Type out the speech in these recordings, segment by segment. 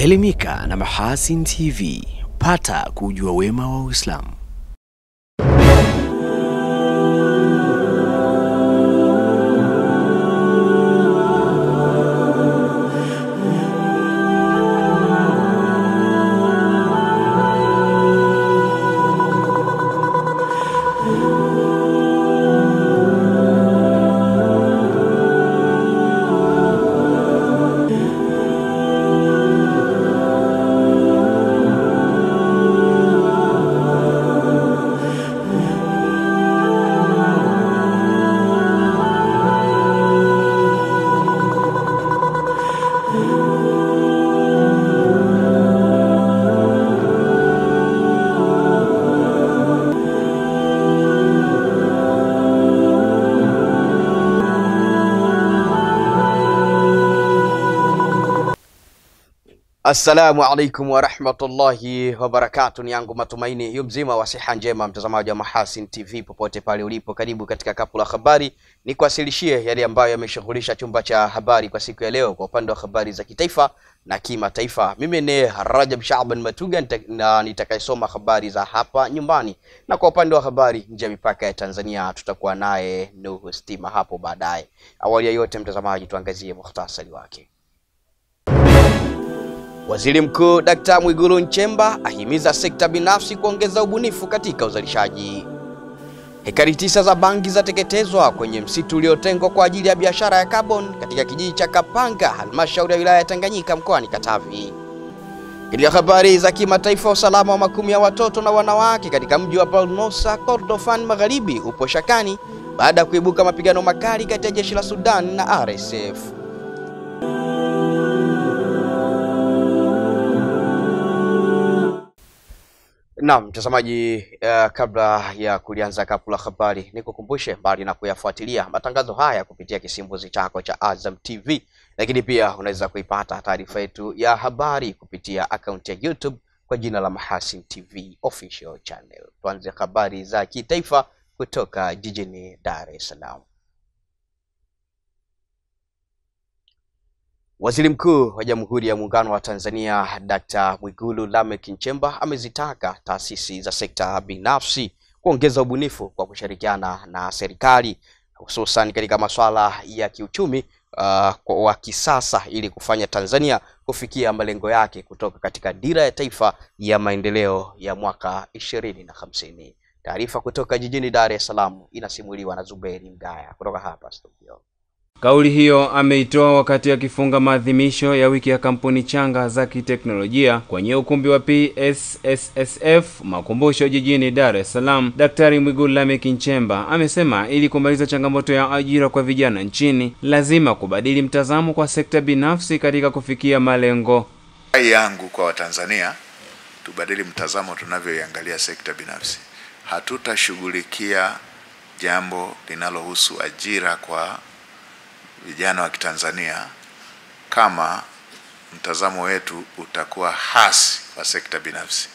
Elimika na Mahasin TV. Pata kujua wema wa Uislamu. Assalamu alaikum wa rahmatullahi wa barakatuh. Ni yangu matumaini yu mzima wa siha njema, mtazamaji wa Mahasin TV popote pale ulipo. Karibu katika kapu la habari, ni kuwasilishie yale ambayo yameshughulisha chumba cha habari kwa siku ya leo kwa upande wa habari za kitaifa na kimataifa. Mimi ni Rajab Shaaban Matuga na nitakayesoma habari za hapa nyumbani, na kwa upande wa habari nje ya mipaka ya Tanzania tutakuwa naye Nuhu Stima hapo baadaye. Awali ya yote mtazamaji, tuangazie mukhtasari wake. Waziri Mkuu Dr. Mwigulu Nchemba ahimiza sekta binafsi kuongeza ubunifu katika uzalishaji. Hekari 9 za bangi zateketezwa kwenye msitu uliotengwa kwa ajili ya biashara ya carbon katika kijiji cha Kapanga, halmashauri ya wilaya ya Tanganyika mkoani Katavi. Katika habari za kimataifa, usalama wa makumi ya watoto na wanawake katika mji wa Palmosa, Kordofan Magharibi upo shakani baada ya kuibuka mapigano makali kati ya jeshi la Sudan na RSF. Naam mtazamaji, kabla ya kuanza kapu la habari nikukumbushe mbali na kuyafuatilia matangazo haya kupitia kisimbuzi chako cha Azam TV, lakini pia unaweza kuipata taarifa yetu ya habari kupitia account ya YouTube kwa jina la Mahasin TV Official Channel. Tuanze habari za kitaifa kutoka jijini Dar es Salaam. Waziri Mkuu wa Jamhuri ya Muungano wa Tanzania Dr. Mwigulu Lameck Nchemba amezitaka taasisi za sekta binafsi kuongeza ubunifu kwa kushirikiana na serikali, hususan katika masuala ya kiuchumi wa kisasa ili kufanya Tanzania kufikia malengo yake kutoka katika dira ya taifa ya maendeleo ya mwaka 2050. Taarifa kutoka jijini Dar es Salaam inasimuliwa na Zuberi Mgaya kutoka hapa studio. Kauli hiyo ameitoa wakati akifunga maadhimisho ya wiki ya kampuni changa za kiteknolojia kwenye ukumbi wa PSSSF Makumbusho jijini Dar es Salaam. Daktari Mwigulu Lameck Nchemba amesema ili kumaliza changamoto ya ajira kwa vijana nchini, lazima kubadili mtazamo kwa sekta binafsi katika kufikia malengo. Rai yangu kwa Watanzania, tubadili mtazamo tunavyoiangalia sekta binafsi. Hatutashughulikia jambo linalohusu ajira kwa vijana wa Kitanzania kama mtazamo wetu utakuwa hasi kwa sekta binafsi.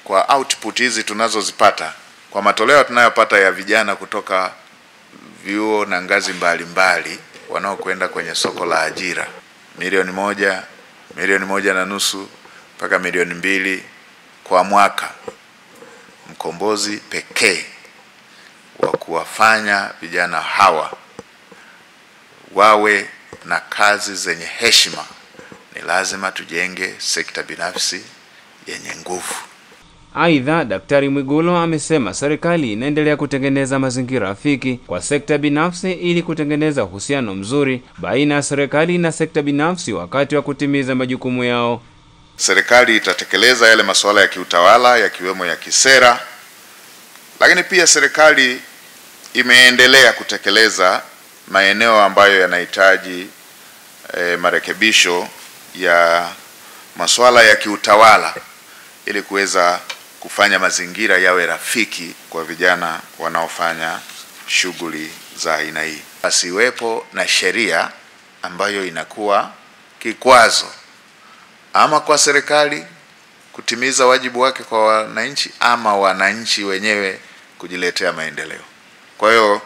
Kwa output hizi tunazozipata, kwa matoleo tunayopata ya vijana kutoka vyuo na ngazi mbalimbali wanaokwenda kwenye soko la ajira, milioni 1, milioni 1.5 mpaka milioni 2 kwa mwaka, mkombozi pekee wa kuwafanya vijana hawa wawe na kazi zenye heshima ni lazima tujenge sekta binafsi yenye nguvu. Aidha, Daktari Mwigulu amesema serikali inaendelea kutengeneza mazingira rafiki kwa sekta binafsi ili kutengeneza uhusiano mzuri baina ya serikali na sekta binafsi wakati wa kutimiza majukumu yao. Serikali itatekeleza yale masuala ya kiutawala yakiwemo ya kisera, lakini pia serikali imeendelea kutekeleza maeneo ambayo yanahitaji marekebisho ya masuala ya kiutawala ili kuweza kufanya mazingira yawe rafiki kwa vijana wanaofanya shughuli za aina hii. Asiwepo na sheria ambayo inakuwa kikwazo ama kwa serikali kutimiza wajibu wake kwa wananchi ama wananchi wenyewe kujiletea maendeleo. Kwa hiyo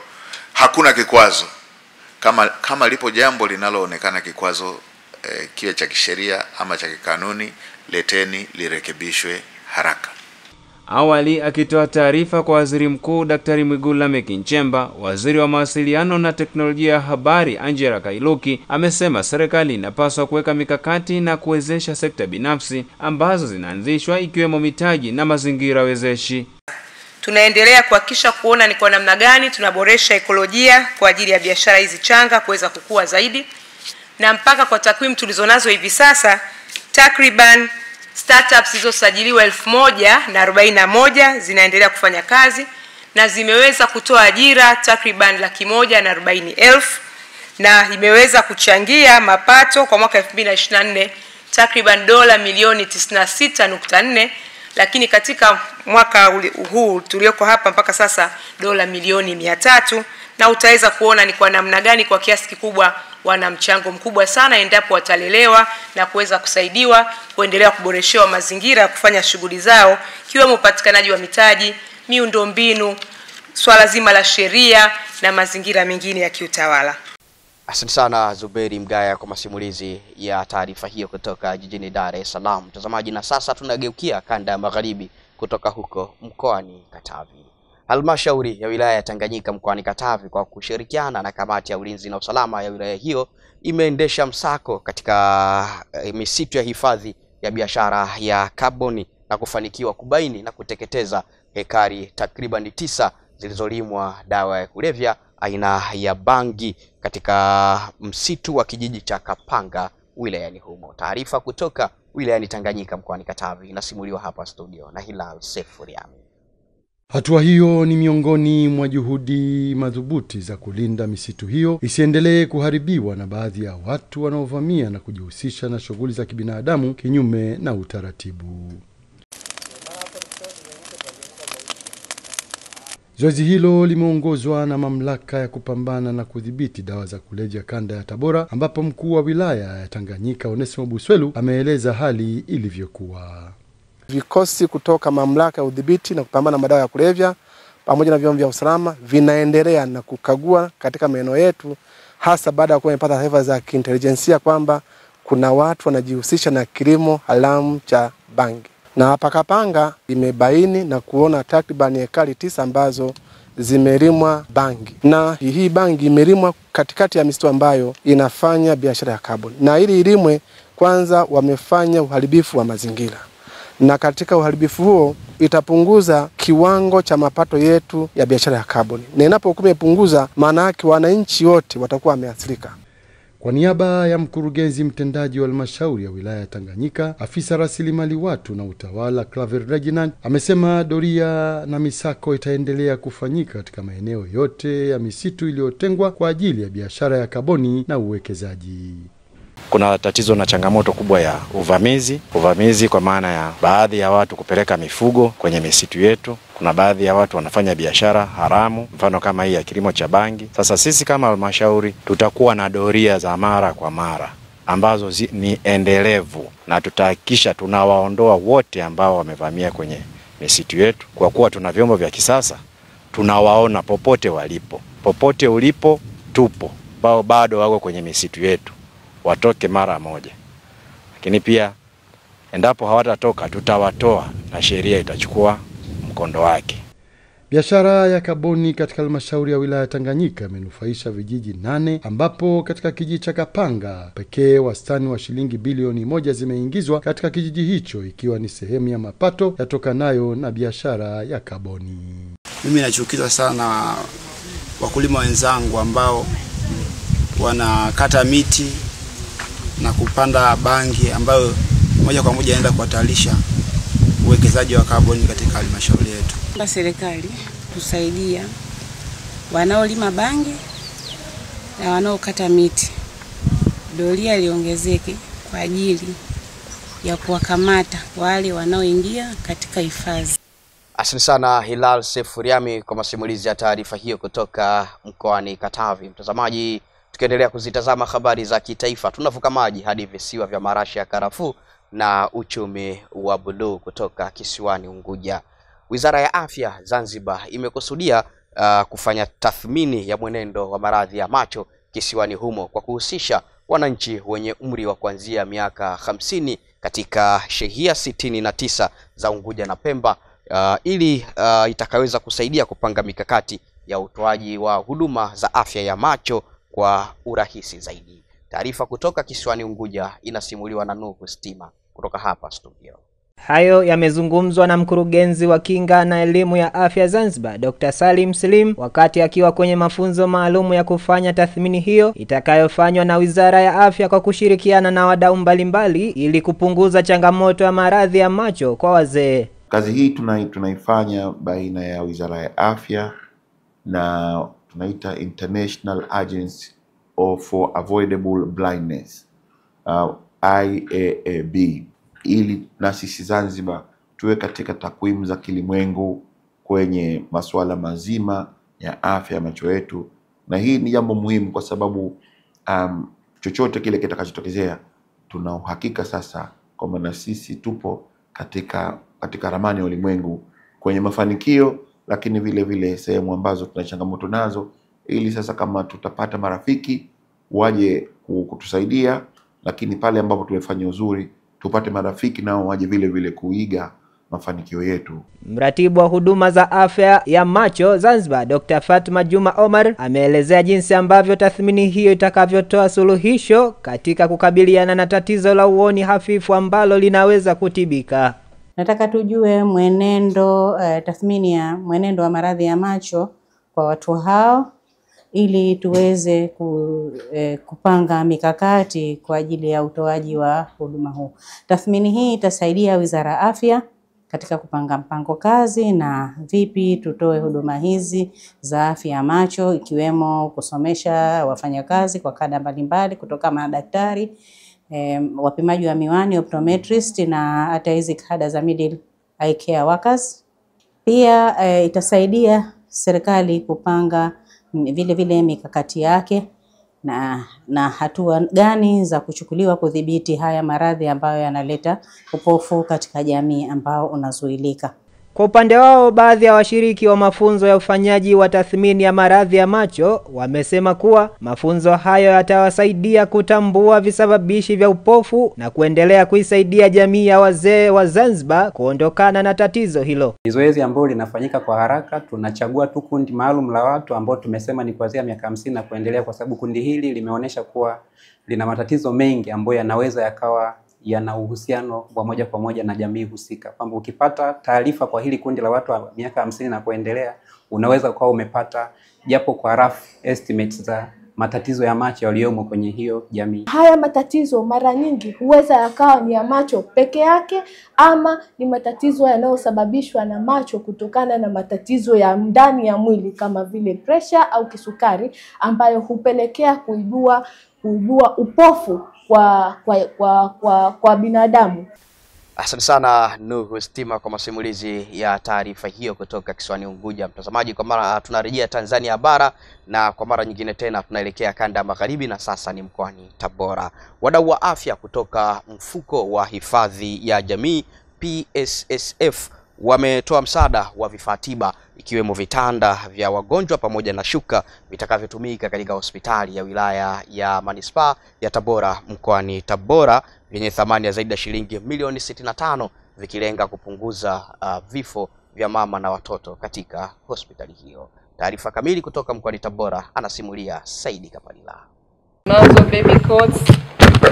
hakuna kikwazo. Kama lipo jambo linaloonekana kikwazo kiwe cha kisheria ama cha kikanuni, leteni lirekebishwe haraka. Awali akitoa taarifa kwa Waziri Mkuu Daktari Mwigulu Lameck Nchemba, Waziri wa Mawasiliano na Teknolojia ya Habari Angela Kairuki amesema serikali inapaswa kuweka mikakati na kuwezesha sekta binafsi ambazo zinaanzishwa ikiwemo mitaji na mazingira wezeshi. Tunaendelea kuhakikisha kuona ni kwa namna gani tunaboresha ekolojia kwa ajili ya biashara hizi changa kuweza kukua zaidi, na mpaka kwa takwimu tulizonazo hivi sasa takriban startups zilizosajiliwa 1041 zinaendelea kufanya kazi na zimeweza kutoa ajira takriban 140,000 na imeweza kuchangia mapato kwa mwaka 2024 takriban dola milioni 96.4, lakini katika mwaka huu tulioko hapa mpaka sasa dola milioni 300, na utaweza kuona ni kwa namna gani kwa kiasi kikubwa wana mchango mkubwa sana endapo watalelewa na kuweza kusaidiwa kuendelea kuboreshewa mazingira ya kufanya shughuli zao, kiwemo upatikanaji wa mitaji, miundombinu, swala zima la sheria na mazingira mengine ya kiutawala. Asante sana Zuberi Mgaya kwa masimulizi ya taarifa hiyo kutoka jijini Dar es Salaam. Mtazamaji, na sasa tunageukia kanda ya magharibi kutoka huko mkoani Katavi. Halmashauri ya wilaya ya Tanganyika mkoani Katavi kwa kushirikiana na kamati ya ulinzi na usalama ya wilaya hiyo imeendesha msako katika misitu ya hifadhi ya biashara ya kaboni na kufanikiwa kubaini na kuteketeza hekari takriban 9 zilizolimwa dawa ya kulevya aina ya bangi katika msitu wa kijiji cha Kapanga wilayani humo. Taarifa kutoka wilayani Tanganyika mkoani Katavi inasimuliwa hapa studio na Hilal Sefuriami. Hatua hiyo ni miongoni mwa juhudi madhubuti za kulinda misitu hiyo isiendelee kuharibiwa na baadhi ya watu wanaovamia na kujihusisha na shughuli za kibinadamu kinyume na utaratibu. Zoezi hilo limeongozwa na mamlaka ya kupambana na kudhibiti dawa za kulevya kanda ya Tabora, ambapo mkuu wa wilaya ya Tanganyika Onesimo Buswelu ameeleza hali ilivyokuwa. Vikosi kutoka mamlaka ya udhibiti na kupambana na madawa ya kulevya pamoja na vyombo vya usalama vinaendelea na kukagua katika maeneo yetu, hasa baada ya kuwa tumepata taarifa za kiintelijensia kwamba kuna watu wanajihusisha na kilimo haramu cha bangi. Na hapa Kapanga imebaini na kuona takriban hekari 9 ambazo zimelimwa bangi. Na hii bangi imelimwa katikati ya misitu ambayo inafanya biashara ya kaboni. Na ili ilimwe, kwanza wamefanya uharibifu wa mazingira. Na katika uharibifu huo itapunguza kiwango cha mapato yetu ya biashara ya kaboni. Na inapokuwa imepunguza, maana yake wananchi wote watakuwa wameathirika. Kwa niaba ya mkurugenzi mtendaji wa halmashauri ya wilaya ya Tanganyika, afisa rasilimali watu na utawala Claver Reginald amesema doria na misako itaendelea kufanyika katika maeneo yote ya misitu iliyotengwa kwa ajili ya biashara ya kaboni na uwekezaji. Kuna tatizo na changamoto kubwa ya uvamizi kwa maana ya baadhi ya watu kupeleka mifugo kwenye misitu yetu. Kuna baadhi ya watu wanafanya biashara haramu, mfano kama hii ya kilimo cha bangi. Sasa sisi kama halmashauri tutakuwa na doria za mara kwa mara ambazo ni endelevu, na tutahakikisha tunawaondoa wote ambao wamevamia kwenye misitu yetu. Kwa kuwa tuna vyombo vya kisasa, tunawaona popote walipo. Popote ulipo tupo, bao bado wako kwenye misitu yetu, watoke mara moja. Lakini pia endapo hawatatoka, tutawatoa na sheria itachukua mkondo wake. Biashara ya kaboni katika halmashauri ya wilaya Tanganyika imenufaisha vijiji 8, ambapo katika kijiji cha Kapanga pekee wastani wa shilingi bilioni 1 zimeingizwa katika kijiji hicho, ikiwa ni sehemu ya mapato yatokanayo na biashara ya kaboni. Mimi nachukizwa sana wakulima wenzangu ambao wanakata miti na kupanda bangi ambayo moja kwa moja inaenda kuhatarisha uwekezaji wa kaboni katika halmashauri yetu. Serikali kusaidia wanaolima bangi na wanaokata miti, doria liongezeke kwa ajili ya kuwakamata wale wanaoingia katika hifadhi. Asante sana Hilal Sefuriami kwa masimulizi ya taarifa hiyo kutoka mkoani Katavi. Mtazamaji, tukiendelea kuzitazama habari za kitaifa, tunavuka maji hadi visiwa vya marashi ya karafuu na uchumi wa buluu kutoka kisiwani Unguja. Wizara ya Afya Zanzibar imekusudia kufanya tathmini ya mwenendo wa maradhi ya macho kisiwani humo kwa kuhusisha wananchi wenye umri wa kuanzia miaka 50 katika shehia 69 za Unguja na Pemba ili itakaweza kusaidia kupanga mikakati ya utoaji wa huduma za afya ya macho kwa urahisi zaidi. Taarifa kutoka kisiwani Unguja inasimuliwa na Nuhu Stima kutoka hapa studio. Hayo yamezungumzwa na mkurugenzi wa kinga na elimu ya afya Zanzibar, Dr. Salim Slim, wakati akiwa kwenye mafunzo maalum ya kufanya tathmini hiyo itakayofanywa na Wizara ya Afya kwa kushirikiana na wadau mbalimbali ili kupunguza changamoto ya maradhi ya macho kwa wazee. Kazi hii tunaifanya baina ya Wizara ya Afya na tunaita International Agency for Avoidable Blindness, IAAB, ili na sisi Zanzibar tuwe katika takwimu za kilimwengu kwenye masuala mazima ya afya ya macho yetu. Na hii ni jambo muhimu kwa sababu chochote kile kitakachotokezea tuna uhakika sasa kwamba na sisi tupo katika ramani ya ulimwengu kwenye mafanikio, lakini vile vile sehemu ambazo tuna changamoto nazo, ili sasa kama tutapata marafiki waje kutusaidia, lakini pale ambapo tumefanya uzuri tupate marafiki nao waje vile vile kuiga mafanikio yetu. Mratibu wa huduma za afya ya macho Zanzibar, Dr. Fatma Juma Omar, ameelezea jinsi ambavyo tathmini hiyo itakavyotoa suluhisho katika kukabiliana na tatizo la uoni hafifu ambalo linaweza kutibika. Nataka tujue tathmini ya mwenendo wa maradhi ya macho kwa watu hao ili tuweze kupanga mikakati kwa ajili ya utoaji wa huduma huu. Tathmini hii itasaidia Wizara ya Afya katika kupanga mpango kazi na vipi tutoe huduma hizi za afya ya macho, ikiwemo kusomesha wafanyakazi kwa kada mbalimbali kutoka madaktari, wapimaji wa miwani, optometrist, na hata hizi kada za middle eye care workers. Pia itasaidia serikali kupanga vile vile mikakati yake na hatua gani za kuchukuliwa kudhibiti haya maradhi ambayo yanaleta upofu katika jamii ambao unazuilika. Kwa upande wao, baadhi ya washiriki wa mafunzo ya ufanyaji wa tathmini ya maradhi ya macho wamesema kuwa mafunzo hayo yatawasaidia kutambua visababishi vya upofu na kuendelea kuisaidia jamii ya wazee wa Zanzibar kuondokana na tatizo hilo. Zoezi ambalo linafanyika kwa haraka, tunachagua tu kundi maalum la watu ambao tumesema ni kuanzia miaka 50 na kuendelea, kwa sababu kundi hili limeonyesha kuwa lina matatizo mengi ambayo yanaweza yakawa yana uhusiano wa moja kwa moja na jamii husika. Kwamba ukipata taarifa kwa hili kundi la watu wa miaka 50 na kuendelea, unaweza kuwa umepata japo kwa rough estimates za matatizo ya macho yaliyomo kwenye hiyo jamii. Haya matatizo mara nyingi huweza yakawa ni ya macho peke yake, ama ni matatizo yanayosababishwa na macho kutokana na matatizo ya ndani ya mwili kama vile pressure au kisukari, ambayo hupelekea kuibua upofu kwa binadamu. Asante sana Nuhu Stima kwa masimulizi ya taarifa hiyo kutoka kisiwani Unguja. Mtazamaji, kwa mara tunarejea Tanzania bara na kwa mara nyingine tena tunaelekea kanda magharibi na sasa ni mkoani Tabora. Wadau wa afya kutoka mfuko wa hifadhi ya jamii PSSF wametoa msaada wa vifaa tiba ikiwemo vitanda vya wagonjwa pamoja na shuka vitakavyotumika katika hospitali ya wilaya ya Manispaa ya Tabora mkoani Tabora vyenye thamani ya zaidi ya shilingi milioni 65, vikilenga kupunguza vifo vya mama na watoto katika hospitali hiyo. Taarifa kamili kutoka mkoani Tabora anasimulia Saidi Kapalila. Nazo baby coats,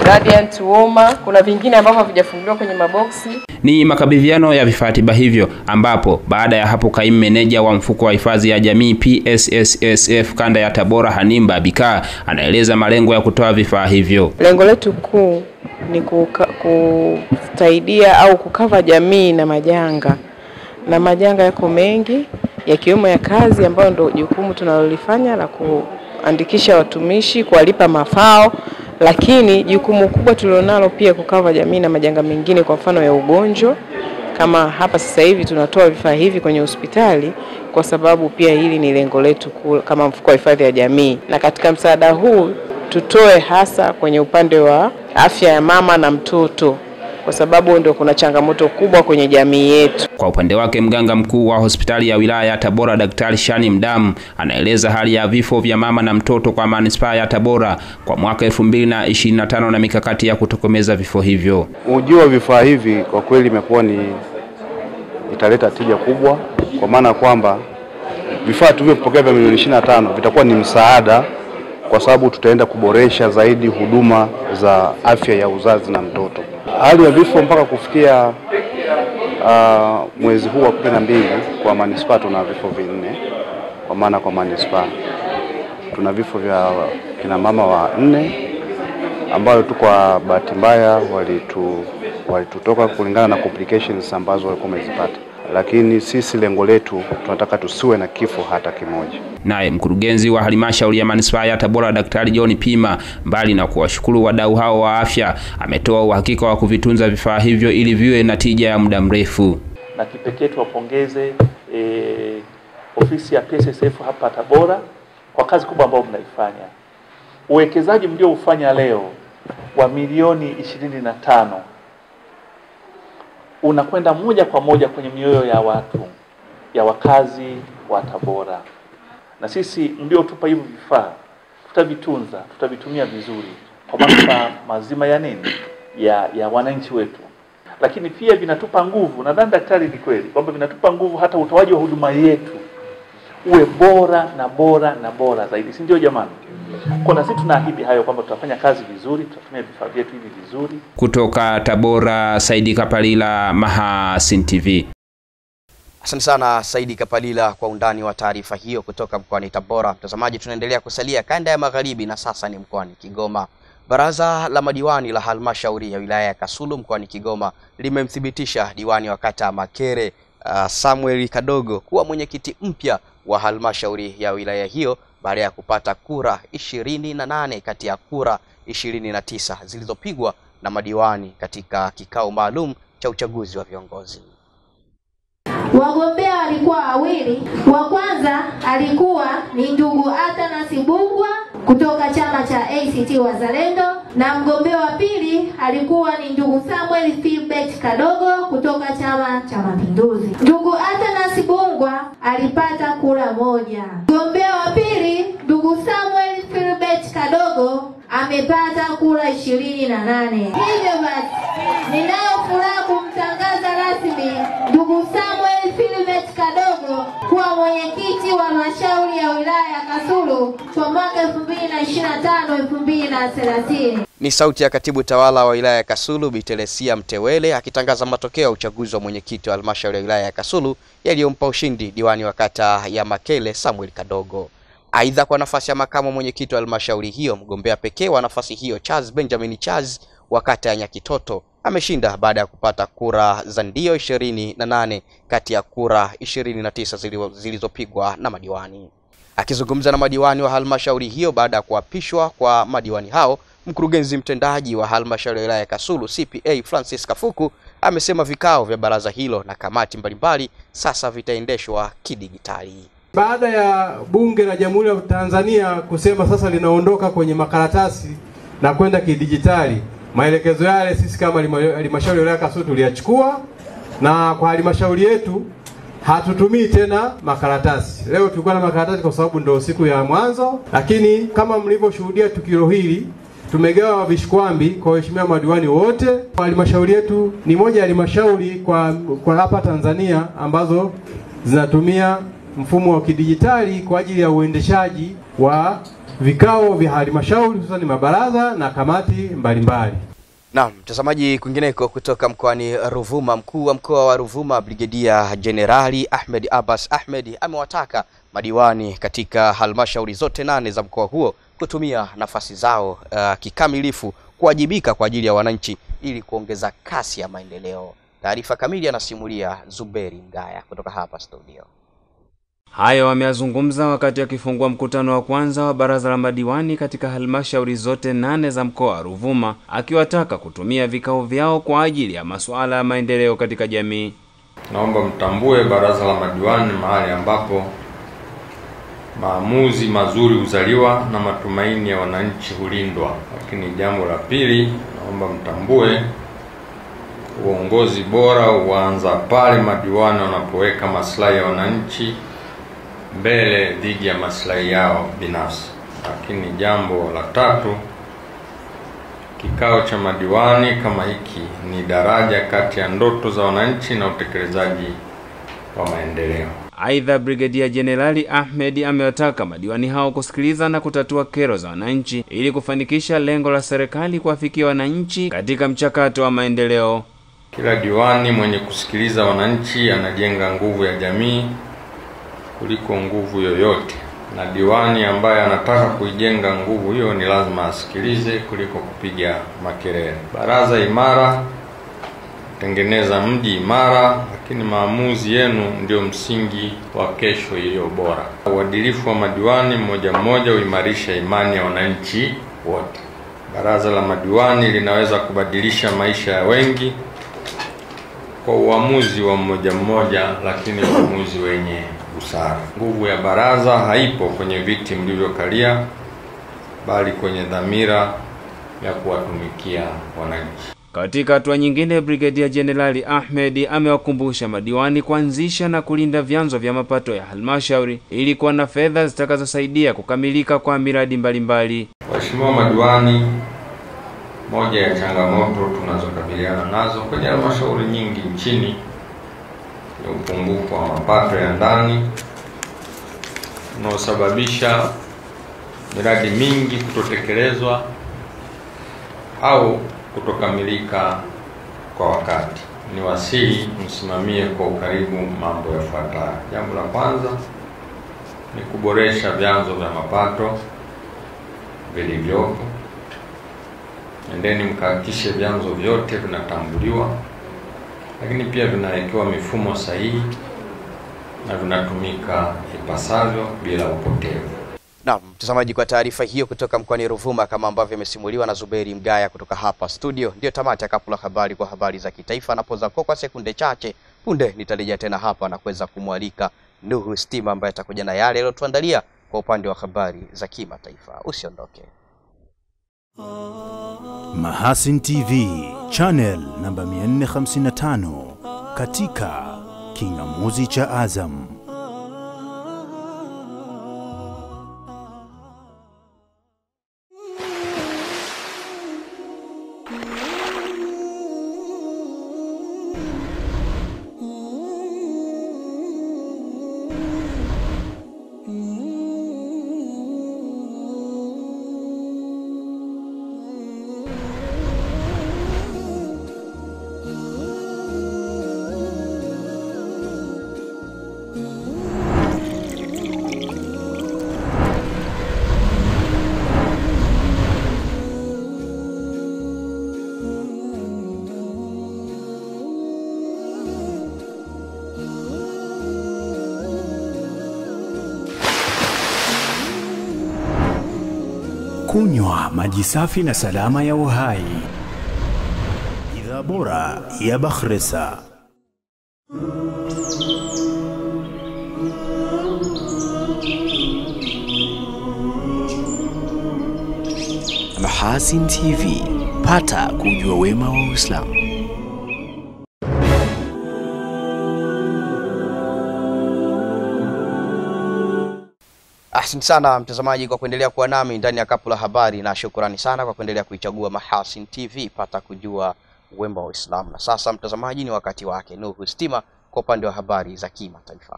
radiant warmer, kuna vingine ambavyo havijafunguliwa kwenye maboksi. Ni makabidhiano ya vifaa tiba hivyo, ambapo baada ya hapo kaimu meneja wa mfuko wa hifadhi ya jamii PSSF kanda ya Tabora Hanimba Bika anaeleza malengo ya kutoa vifaa hivyo. Lengo letu kuu ni kusaidia au kukava jamii na majanga. Na majanga yako mengi, yakiwemo ya kazi ambayo ndio jukumu tunalolifanya la kuandikisha watumishi, kuwalipa mafao. Lakini jukumu kubwa tulionalo pia kukava jamii na majanga mengine, kwa mfano ya ugonjwa. Kama hapa sasa hivi tunatoa vifaa hivi kwenye hospitali kwa sababu pia hili ni lengo letu kama mfuko wa hifadhi ya jamii. Na katika msaada huu tutoe hasa kwenye upande wa afya ya mama na mtoto, kwa sababu ndio kuna changamoto kubwa kwenye jamii yetu. Kwa upande wake mganga mkuu wa hospitali ya wilaya ya Tabora Daktari Shani Mdamu anaeleza hali ya vifo vya mama na mtoto kwa manispaa ya Tabora kwa mwaka 2025 na mikakati ya kutokomeza vifo hivyo. Ujio wa vifaa hivi kwa kweli imekuwa italeta tija kubwa, kwa maana kwamba vifaa tulivyopokea vya milioni 25 vitakuwa ni msaada, kwa sababu tutaenda kuboresha zaidi huduma za afya ya uzazi na mtoto. Hali ya vifo mpaka kufikia mwezi huu wa 12 kwa manispaa tuna vifo 4, kwa maana kwa manispaa tuna vifo vya kina mama 4 ambao tu kwa bahati mbaya walitutoka kulingana na complications ambazo walikuwa wamezipata, lakini sisi lengo letu tunataka tusiwe na kifo hata kimoja. Naye mkurugenzi wa halmashauri ya manispaa ya Tabora Daktari John Pima, mbali na kuwashukuru wadau hao wa afya, ametoa uhakika wa kuvitunza vifaa hivyo ili viwe na tija ya muda mrefu. Na kipekee tuwapongeze ofisi ya PSSF hapa Tabora kwa kazi kubwa ambayo mnaifanya. Uwekezaji mlioufanya leo wa milioni 25 unakwenda moja kwa moja kwenye mioyo ya watu, ya wakazi wa Tabora. Na sisi ndio tupa hivi vifaa, tutavitunza, tutavitumia vizuri kwa manufaa mazima ya nini? Ya wananchi wetu. Lakini pia vinatupa nguvu, nadhani daktari ni kweli kwamba vinatupa nguvu hata utoaji wa huduma yetu uwe bora na bora na bora zaidi, si ndio jamani? Kwa sisi tunaahidi hayo kwamba tutafanya kazi vizuri, tutatumia vifaa vyetu hivi vizuri. Kutoka Tabora, Saidi Kapalila, Mahasin TV. Asante sana Saidi Kapalila kwa undani wa taarifa hiyo kutoka mkoani Tabora. Mtazamaji, tunaendelea kusalia kanda ya magharibi na sasa ni mkoani Kigoma. Baraza la madiwani la halmashauri ya wilaya ya Kasulu mkoani Kigoma limemthibitisha diwani wa kata Makere Samuel Kadogo kuwa mwenyekiti mpya wa halmashauri ya wilaya hiyo baada ya kupata kura 28 kati ya kura 29 zilizopigwa na madiwani katika kikao maalum cha uchaguzi wa viongozi. Wagombea walikuwa wawili. Wa kwanza alikuwa ni ndugu Athanas Bungwa kutoka chama cha ACT Wazalendo, na mgombea wa pili alikuwa ni ndugu Samuel Philbert Kadogo kutoka chama cha Mapinduzi. Ndugu Athanas Bungwa alipata kura moja. Mgombea wa pili ndugu Samuel Philbert Kadogo amepata kura 28. Hivyo basi ninayo furaha kumtangaza rasmi ndugu Samuel Philbert Kadogo kuwa mwenyekiti wa halmashauri ya wilaya ya Kasulu kwa mwaka 2025-2030. Ni sauti ya katibu tawala wa wilaya ya Kasulu Bi Telesia Mtewele akitangaza matokeo ya uchaguzi wa mwenyekiti wa halmashauri ya wilaya ya Kasulu yaliyompa ushindi diwani wa kata ya Makele Samuel Kadogo. Aidha, kwa nafasi ya makamu mwenyekiti wa halmashauri hiyo, mgombea pekee wa nafasi hiyo Charles Benjamin Charles wa kata ya Nyakitoto ameshinda baada ya kupata kura za ndio 28 kati ya kura 29 zilizopigwa na madiwani. Akizungumza na madiwani wa halmashauri hiyo baada ya kuapishwa kwa madiwani hao, mkurugenzi mtendaji wa halmashauri ya wilaya ya Kasulu CPA Francis Kafuku amesema vikao vya baraza hilo na kamati mbalimbali sasa vitaendeshwa kidigitali. Baada ya Bunge la Jamhuri ya Tanzania kusema sasa linaondoka kwenye makaratasi na kwenda kidijitali, maelekezo yale sisi kama halmashauri ya wilaya Kasulu tuliyachukua, na kwa halmashauri yetu hatutumii tena makaratasi. Leo tulikuwa na makaratasi kwa sababu ndio siku ya mwanzo, lakini kama mlivyoshuhudia tukio hili, tumegawa vishikwambi kwa waheshimiwa madiwani wote. Halmashauri yetu ni moja ya halmashauri kwa hapa Tanzania ambazo zinatumia mfumo wa kidijitali kwa ajili ya uendeshaji wa vikao vya halmashauri, hususan mabaraza na kamati mbalimbali. Naam, mtazamaji, kwingineko kutoka mkoani Ruvuma, mkuu wa mkoa wa Ruvuma Brigedia Generali Ahmed Abbas Ahmed amewataka madiwani katika halmashauri zote 8 za mkoa huo kutumia nafasi zao kikamilifu kuwajibika kwa ajili ya wananchi ili kuongeza kasi ya maendeleo. Taarifa kamili anasimulia Zuberi Ngaya kutoka hapa studio. Hayo ameyazungumza wakati akifungua mkutano wa kwanza wa baraza la madiwani katika halmashauri zote 8 za mkoa wa Ruvuma, akiwataka kutumia vikao vyao kwa ajili ya masuala ya maendeleo katika jamii. Naomba mtambue baraza la madiwani mahali ambapo maamuzi mazuri huzaliwa na matumaini ya wananchi hulindwa. Lakini jambo la pili, naomba mtambue Uongozi bora huanza pale madiwani wanapoweka maslahi ya wananchi mbele dhidi ya maslahi yao binafsi. Lakini jambo la tatu, kikao cha madiwani kama hiki ni daraja kati ya ndoto za wananchi na utekelezaji wa maendeleo. Aidha, Brigadia Jenerali Ahmed amewataka madiwani hao kusikiliza na kutatua kero za wananchi ili kufanikisha lengo la serikali kuwafikia wananchi katika mchakato wa maendeleo. Kila diwani mwenye kusikiliza wananchi anajenga nguvu ya jamii kuliko nguvu yoyote, na diwani ambaye anataka kuijenga nguvu hiyo ni lazima asikilize kuliko kupiga makelele. Baraza imara tengeneza mji imara, lakini maamuzi yenu ndio msingi wa kesho iliyo bora. Uadilifu wa madiwani mmoja mmoja huimarisha imani ya wananchi wote. Baraza la madiwani linaweza kubadilisha maisha ya wengi kwa uamuzi wa mmoja mmoja, lakini uamuzi wenye busara. Nguvu ya baraza haipo kwenye viti mlivyokalia, bali kwenye dhamira ya kuwatumikia wananchi. Katika hatua nyingine, Brigadia Jenerali Ahmed amewakumbusha madiwani kuanzisha na kulinda vyanzo vya mapato ya halmashauri ili kuwa na fedha zitakazosaidia kukamilika kwa miradi mbalimbali. Waheshimiwa madiwani, moja ya changamoto tunazokabiliana nazo kwenye halmashauri nyingi nchini ni upungufu wa mapato ya ndani unaosababisha miradi mingi kutotekelezwa au kutokamilika kwa wakati. Ni wasihi msimamie kwa ukaribu mambo yafuatayo. Jambo la kwanza ni kuboresha vyanzo vya mapato vilivyopo. Endeni mkahakikishe vyanzo vyote vinatambuliwa, lakini pia vinawekewa mifumo sahihi na vinatumika ipasavyo bila upotevu. Naam, mtazamaji, kwa taarifa hiyo kutoka mkoani Ruvuma kama ambavyo imesimuliwa na Zuberi Mgaya kutoka hapa studio, ndio tamati ya Kapu la Habari kwa habari za kitaifa. Napoza kwa sekunde chache punde nitarejea tena hapa na kuweza kumwalika Nuhu Stima ambaye atakuja na yale aliyotuandalia kwa upande wa habari za kimataifa. Usiondoke. Mahasin TV channel namba 455 katika kingamuzi cha Azam. Kunywa maji safi na salama ya uhai. Bidhaa bora ya Bakhresa. Mahasin TV, pata kujua wema wa Uislamu. Asante sana mtazamaji kwa kuendelea kuwa nami ndani ya Kapu la Habari, na shukrani sana kwa kuendelea kuichagua Mahasin TV, pata kujua wema wa Uislamu. Na sasa mtazamaji, ni wakati wake Nuhu Stima kwa upande wa habari za kimataifa.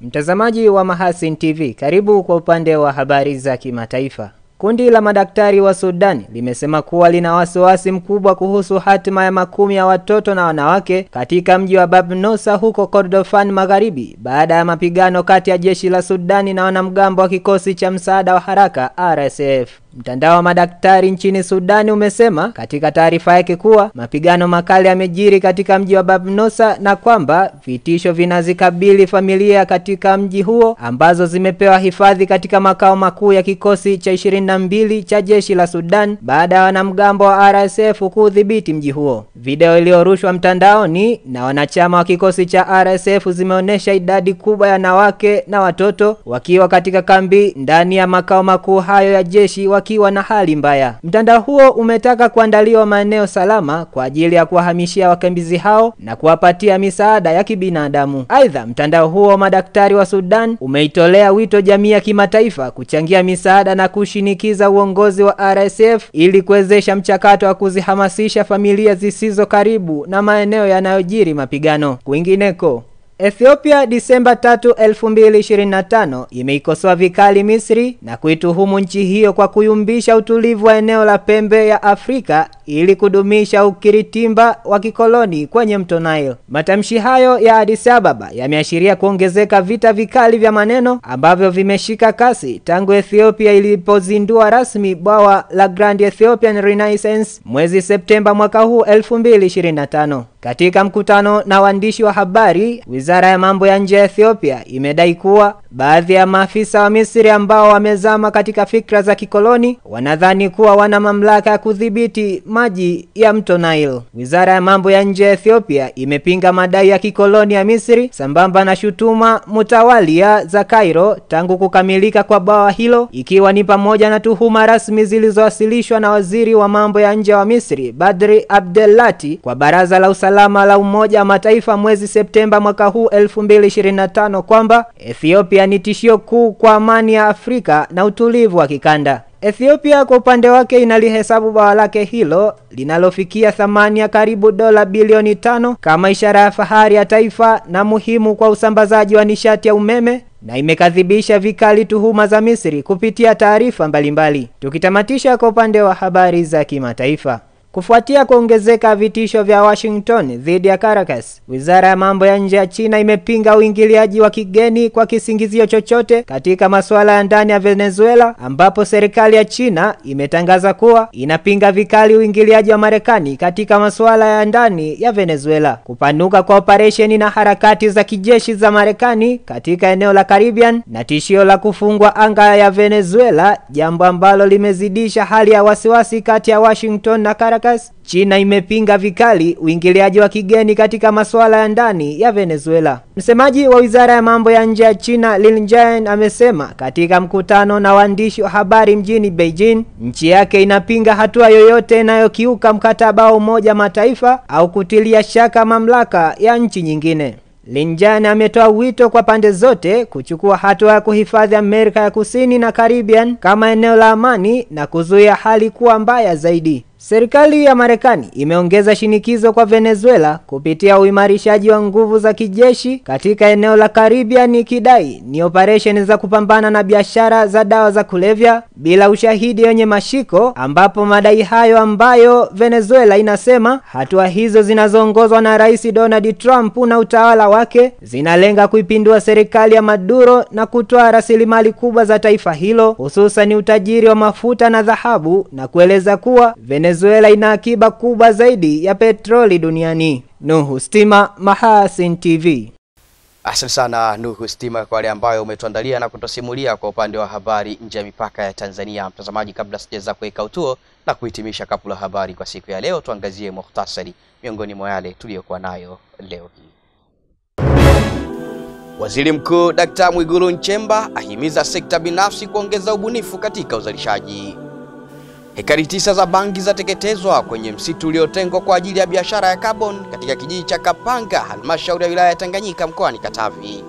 Mtazamaji wa Mahasin TV, karibu kwa upande wa habari za kimataifa. Kundi la madaktari wa Sudan limesema kuwa lina wasiwasi mkubwa kuhusu hatima ya makumi ya watoto na wanawake katika mji wa Bab Nusa huko Kordofan Magharibi baada ya mapigano kati ya jeshi la Sudani na wanamgambo wa kikosi cha msaada wa haraka RSF. Mtandao wa madaktari nchini Sudani umesema katika taarifa yake kuwa mapigano makali yamejiri katika mji wa Bab Nusa na kwamba vitisho vinazikabili familia katika mji huo ambazo zimepewa hifadhi katika makao makuu ya kikosi cha 22 cha jeshi la Sudan baada ya wanamgambo wa RSF kudhibiti mji huo. Video iliyorushwa mtandaoni na wanachama wa kikosi cha RSF zimeonyesha idadi kubwa ya wanawake na watoto wakiwa katika kambi ndani ya makao makuu hayo ya jeshi wakiwa na hali mbaya. Mtandao huo umetaka kuandaliwa maeneo salama kwa ajili ya kuwahamishia wakimbizi hao na kuwapatia misaada ya kibinadamu. Aidha, mtandao huo wa madaktari wa Sudan umeitolea wito jamii ya kimataifa kuchangia misaada na kushinikiza uongozi wa RSF ili kuwezesha mchakato wa kuzihamasisha familia zisizo karibu na maeneo yanayojiri mapigano. Kwingineko, Ethiopia Disemba 3, 2025 imeikosoa vikali Misri na kuituhumu nchi hiyo kwa kuyumbisha utulivu wa eneo la pembe ya Afrika ili kudumisha ukiritimba wa kikoloni kwenye mto Nile. Matamshi hayo ya Addis Ababa yameashiria kuongezeka vita vikali vya maneno ambavyo vimeshika kasi tangu Ethiopia ilipozindua rasmi bwawa la Grand Ethiopian Renaissance mwezi Septemba mwaka huu 2025. Katika mkutano na waandishi wa habari, Wizara ya Mambo ya Nje ya Ethiopia imedai kuwa baadhi ya maafisa wa Misri ambao wamezama katika fikra za kikoloni wanadhani kuwa wana mamlaka ya kudhibiti maji ya mto Nile. Wizara ya Mambo ya Nje ya Ethiopia imepinga madai ya kikoloni ya Misri sambamba na shutuma mutawalia za Cairo tangu kukamilika kwa bwawa hilo, ikiwa ni pamoja na tuhuma rasmi zilizowasilishwa na waziri wa mambo ya nje wa Misri Badri Abdelati kwa Baraza la Usalama la Umoja wa Mataifa mwezi Septemba mwaka huu 2025 kwamba Ethiopia ni tishio kuu kwa amani ya Afrika na utulivu wa kikanda. Ethiopia kwa upande wake inalihesabu bwawa lake hilo linalofikia thamani ya karibu dola bilioni 5 kama ishara ya fahari ya taifa na muhimu kwa usambazaji wa nishati ya umeme, na imekadhibisha vikali tuhuma za Misri kupitia taarifa mbalimbali. Tukitamatisha kwa upande wa habari za kimataifa, kufuatia kuongezeka vitisho vya Washington dhidi ya Caracas, Wizara ya Mambo ya Nje ya China imepinga uingiliaji wa kigeni kwa kisingizio chochote katika masuala ya ndani ya Venezuela, ambapo serikali ya China imetangaza kuwa inapinga vikali uingiliaji wa Marekani katika masuala ya ndani ya Venezuela. Kupanuka kwa operesheni na harakati za kijeshi za Marekani katika eneo la Caribbean na tishio la kufungwa anga ya Venezuela, jambo ambalo limezidisha hali ya wasiwasi kati ya Washington na Caracas. China imepinga vikali uingiliaji wa kigeni katika masuala ya ndani ya Venezuela. Msemaji wa Wizara ya Mambo ya Nje ya China Lin Jian amesema katika mkutano na waandishi wa habari mjini Beijing, nchi yake inapinga hatua yoyote inayokiuka mkataba wa Umoja Mataifa au kutilia shaka mamlaka ya nchi nyingine. Lin Jian ametoa wito kwa pande zote kuchukua hatua ya kuhifadhi Amerika ya Kusini na Caribbean kama eneo la amani na kuzuia hali kuwa mbaya zaidi. Serikali ya Marekani imeongeza shinikizo kwa Venezuela kupitia uimarishaji wa nguvu za kijeshi katika eneo la Caribbean, ikidai ni operesheni za kupambana na biashara za dawa za kulevya bila ushahidi wenye mashiko, ambapo madai hayo ambayo Venezuela inasema hatua hizo zinazoongozwa na Rais Donald Trump na utawala wake zinalenga kuipindua serikali ya Maduro na kutoa rasilimali kubwa za taifa hilo, hususan utajiri wa mafuta na dhahabu, na kueleza kuwa Venezuela ina akiba kubwa zaidi ya petroli duniani. Nuhu Stima, Mahasin TV. Asante sana Nuhu Stima kwa wale ambayo umetuandalia na kutosimulia kwa upande wa habari nje ya mipaka ya Tanzania. Mtazamaji, kabla sijaweza kuweka utuo na kuhitimisha kapu la habari kwa siku ya leo, tuangazie muhtasari miongoni mwa yale tuliyokuwa nayo leo hii. Waziri Mkuu Dr. Mwigulu Nchemba ahimiza sekta binafsi kuongeza ubunifu katika uzalishaji. Hekari 9 za bangi zateketezwa kwenye msitu uliotengwa kwa ajili ya biashara ya carbon katika kijiji cha Kapanga, halmashauri ya wilaya ya Tanganyika mkoani Katavi.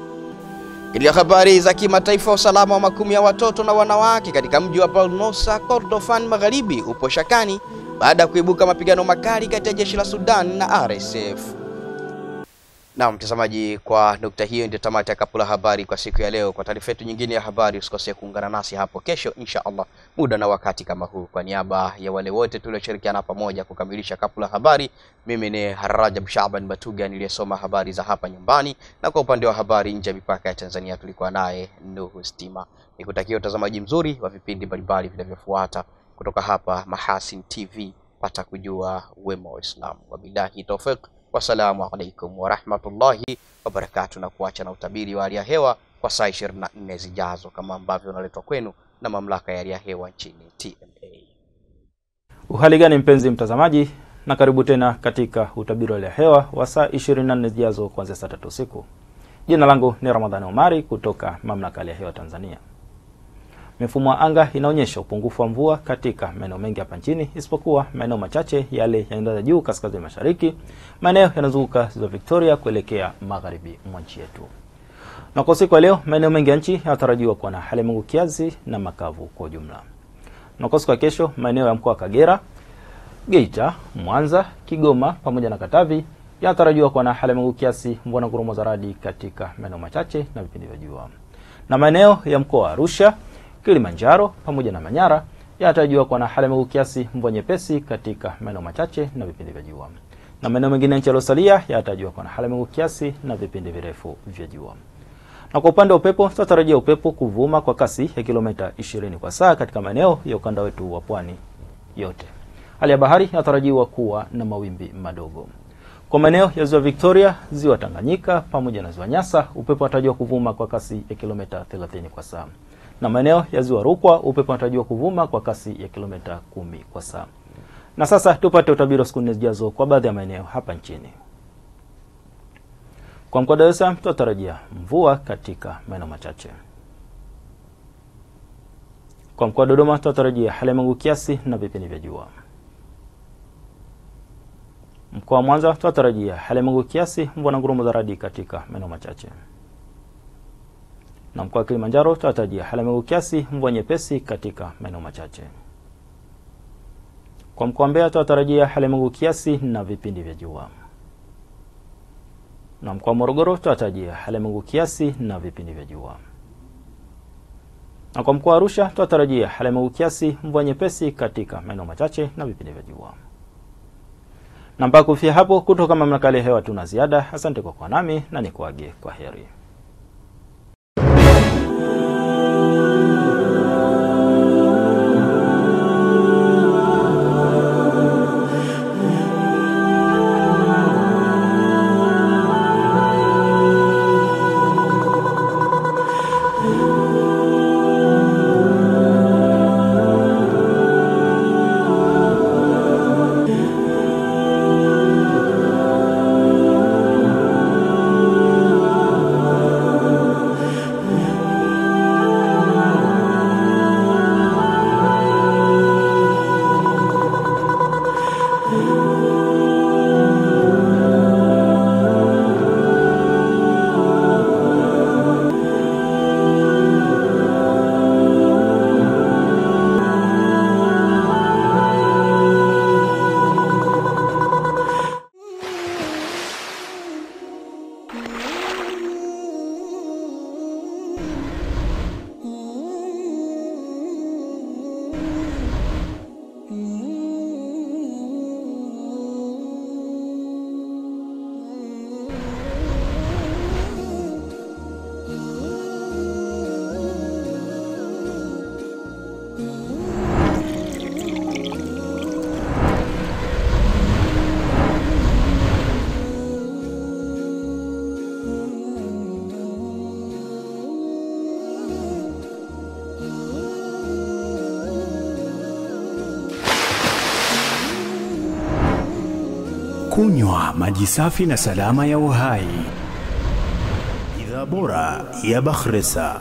Katika habari za kimataifa, usalama wa makumi ya watoto na wanawake katika mji wa Palnosa, Kordofan Magharibi upo shakani baada ya kuibuka mapigano makali kati ya jeshi la Sudan na RSF. Na mtazamaji, kwa nukta hiyo ndio tamati ya kapu la habari kwa siku ya leo. Kwa taarifa yetu nyingine ya habari usikose kuungana nasi hapo kesho insha Allah, muda na wakati kama huu. Kwa niaba ya wale wote tulioshirikiana pamoja kukamilisha kapu la habari, mimi ni Rajab Shaban Batuga niliyesoma habari za hapa nyumbani, na kwa upande wa habari nje ya mipaka ya Tanzania tulikuwa naye Nuhu Stima. Nikutakia utazamaji mzuri wa vipindi mbalimbali vinavyofuata kutoka hapa Mahasin TV. Pata kujua wema wa Islam. Wabillahi tawfiq. Wassalamu alaikum warahmatullahi wabarakatuh, na kuacha na utabiri wa hali ya hewa kwa saa 24 zijazo kama ambavyo unaletwa kwenu na mamlaka ya hali ya hewa nchini TMA. Uhali gani mpenzi mtazamaji, na karibu tena katika utabiri wa hali ya hewa wa saa 24 zijazo kuanzia saa 3 usiku. Jina langu ni Ramadhani Omari kutoka mamlaka ya hali ya hewa Tanzania. Mifumo ya anga inaonyesha upungufu wa mvua katika maeneo mengi hapa nchini isipokuwa maeneo machache yale ya nyanda za juu kaskazini mashariki, maeneo yanazunguka ziwa Victoria kuelekea magharibi mwa nchi yetu. Na kwa siku ya leo maeneo mengi ya nchi yanatarajiwa kuwa na hali ya mawingu kiasi na makavu kwa ujumla. Na kwa siku ya kesho maeneo ya mkoa wa Kagera, Geita, Mwanza, Kigoma pamoja na Katavi yanatarajiwa kuwa na hali ya mawingu kiasi, mvua na ngurumo za radi katika maeneo machache na vipindi vya jua. Na maeneo ya mkoa wa Arusha, Kilimanjaro pamoja na Manyara yanatarajiwa kuwa na hali ya mawingu kiasi, mvua nyepesi katika maeneo machache na vipindi vya jua. Na maeneo mengine nchi yaliyosalia yanatarajiwa kuwa na hali ya mawingu kiasi na vipindi virefu vya jua. Na kwa upande wa upepo, tunatarajia upepo kuvuma kwa kasi ya kilomita 20 kwa saa katika maeneo ya ukanda wetu wa pwani yote. Hali ya bahari inatarajiwa kuwa na mawimbi madogo. Kwa maeneo ya ziwa Victoria, ziwa Tanganyika pamoja na ziwa Nyasa, upepo unatarajiwa kuvuma kwa kasi ya kilomita 30 kwa saa. Na maeneo ya ziwa Rukwa, upepo unatarajiwa kuvuma kwa kasi ya kilomita 10 kwa saa. Na sasa tupate utabiri wa siku nne zijazo kwa baadhi ya maeneo hapa nchini. Kwa mkoa wa Dar es Salaam tunatarajia mvua katika maeneo machache. Kwa mkoa wa Dodoma tunatarajia hali ya mawingu kiasi na vipindi vya jua. Mkoa wa Mwanza tunatarajia hali ya mawingu kiasi, mvua na ngurumo za radi katika maeneo machache. Na mkoa wa Kilimanjaro tunatarajia hali ya mawingu kiasi, mvua nyepesi katika maeneo machache. Kwa mkoa wa Mbeya tunatarajia hali ya mawingu kiasi na vipindi vya jua. Na mkoa wa Morogoro tunatarajia hali ya mawingu kiasi na vipindi vya jua. Na kwa mkoa wa Arusha tunatarajia hali ya mawingu kiasi, mvua nyepesi katika maeneo machache na vipindi vya jua. Na mpaka kufikia hapo, kutoka mamlaka ya hewa tuna ziada. Asante kwa kuwa nami na nikuage kwa heri. Kunywa maji safi na salama ya uhai. Bidhaa bora ya Bakhresa.